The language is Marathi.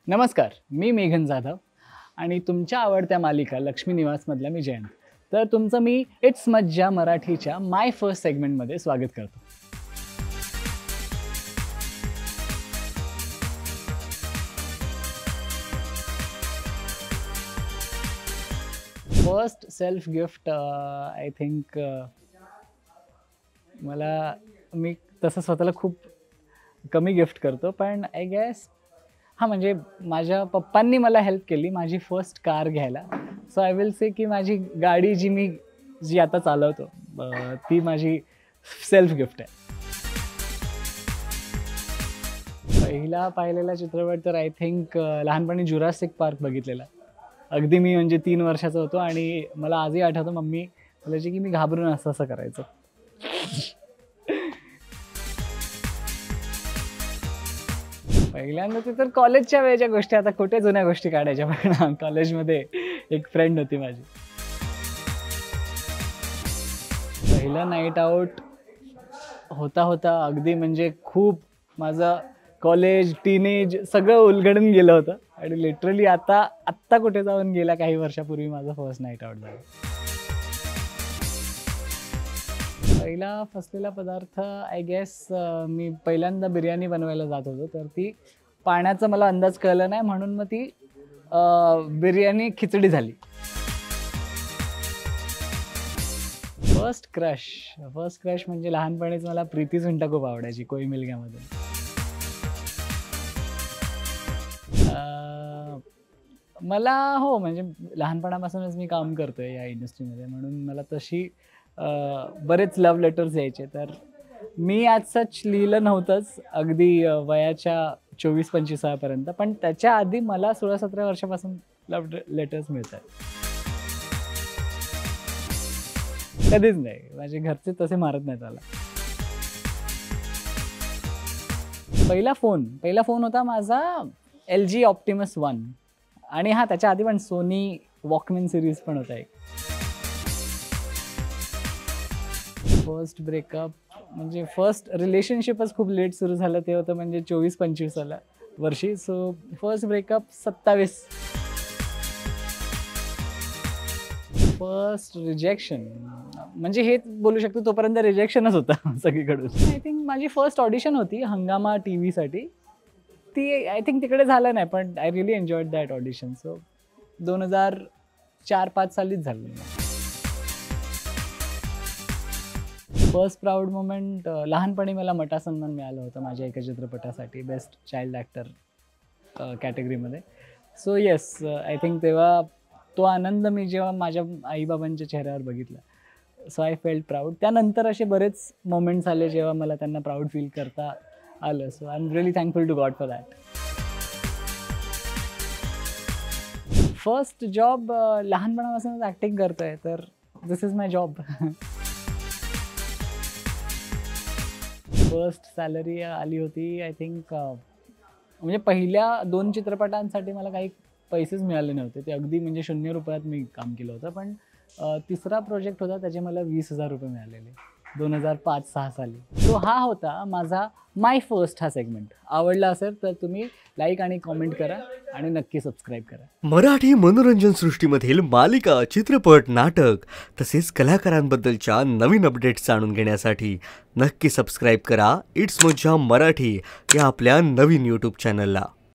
नमस्कार, मी मेघन जाधव आणि तुमच्या आवडत्या मालिका लक्ष्मी निवासमधला मी जयंत. तर तुमचं मी इट्स मज्जा मराठीच्या माय फर्स्ट सेगमेंटमध्ये स्वागत करतो. First self gift I think मी तसं स्वतःला खूप कमी गिफ्ट करतो, पण आय गेस म्हणजे माझ्या पप्पांनी मला हेल्प केली माझी फर्स्ट कार घ्यायला. सो आय विल से की माझी गाडी जी आता चालवतो ती माझी सेल्फ गिफ्ट आहे. पहिला पाहिलेला चित्रपट तर आय थिंक लहानपणी जुरासिक पार्क बघितलेला. अगदी मी म्हणजे 3 वर्षाचा होतो आणि मला आजही आठवतं मम्मी बोलायची की मी घाबरून असं करायचं. पहिल्यांदा ते तर कॉलेजच्या वेळेच्या गोष्टी, आता कुठे जुन्या गोष्टी काढायच्या. पण कॉलेजमध्ये एक फ्रेंड होती माझी. पहिला नाईट आऊट होता अगदी म्हणजे खूप माझं कॉलेज टीनेज सगळं उलगडून गेलं होतं आणि लिटरली आत्ता कुठे जाऊन गेल्या काही वर्षापूर्वी माझं फर्स्ट नाईट आऊट झालं. पहिला फसलेला पदार्थ आय गेस मी पहिल्यांदा बिर्याणी बनवायला जात होतो, तर ती पाण्याचा मला अंदाज कळला नाही म्हणून मग ती बिर्याणी खिचडी झाली. फर्स्ट क्रश म्हणजे लहानपणीच मला प्रीती झुंटा खूप आवडायची कोई मिल गया मध्ये. मला म्हणजे लहानपणापासूनच मी काम करतोय या इंडस्ट्रीमध्ये, म्हणून मला तशी बरेच लव्ह लेटर्स यायचे. तर मी आज सच लिहिलं नव्हतंच अगदी वयाच्या 24-25 पर्यंत, पण त्याच्या आधी मला 16-17 वर्षापासून लव्ह लेटर्स मिळतात. कधीच नाही, माझे घरचे तसे मारत नाहीत मला. पहिला फोन होता माझा LG Optimus 1 आणि त्याच्या आधी पण सोनी वॉकमॅन सिरीज पण होता एक. फर्स्ट ब्रेकअप म्हणजे फर्स्ट रिलेशनशिपच खूप लेट सुरू झालं, ते होतं म्हणजे 24-25 वर्षी. So first breakup 27. First rejection म्हणजे हेच बोलू शकतो, तोपर्यंत रिजेक्शनच होता सगळीकडून. आय थिंक माझी फर्स्ट ऑडिशन होती हंगामा TV साठी. ती आय थिंक तिकडे झालं नाही, पण I really enjoyed that audition. So 2004-05 सालीच झालं. फर्स्ट प्राऊड मोमेंट लहानपणी मला मटा सन्मान मिळालं होतं माझ्या एका चित्रपटासाठी बेस्ट चाइल्ड ॲक्टर कॅटेगरीमध्ये. सो येस, आय थिंक तेव्हा तो आनंद मी जेव्हा माझ्या आईबाबांच्या चेहऱ्यावर बघितला, सो आय फेल्ट प्राऊड. त्यानंतर असे बरेच मोमेंट्स आले जेव्हा मला त्यांना प्राऊड फील करता आलं. So I am really thankful to God for that. First job लहानपणापासूनच ॲक्टिंग करतोय, तर this is my job. First salary आली होती आय थिंक म्हणजे पहिल्या 2 चित्रपटांसाठी मला काही पैसेच मिळाले नव्हते. ते अगदी म्हणजे 0 रुपयात मी काम केलं होतं. पण तिसरा प्रोजेक्ट होता त्याचे मला 20,000 रुपये मिळालेले 2005-06 साली. तो होता माझा माय फर्स्ट सेगमेंट. आवडला असेल तर तुम्ही लाईक आणि कॉमेंट करा आणि नक्की सबस्क्राईब करा. मराठी मनोरंजन सृष्टीमधील मालिका, चित्रपट, नाटक तसेच कलाकारांबद्दलच्या नवीन अपडेट्स जाणून घेण्यासाठी नक्की सबस्क्राईब करा इट्स मज्जा मराठी या आपल्या नवीन YouTube चॅनलला.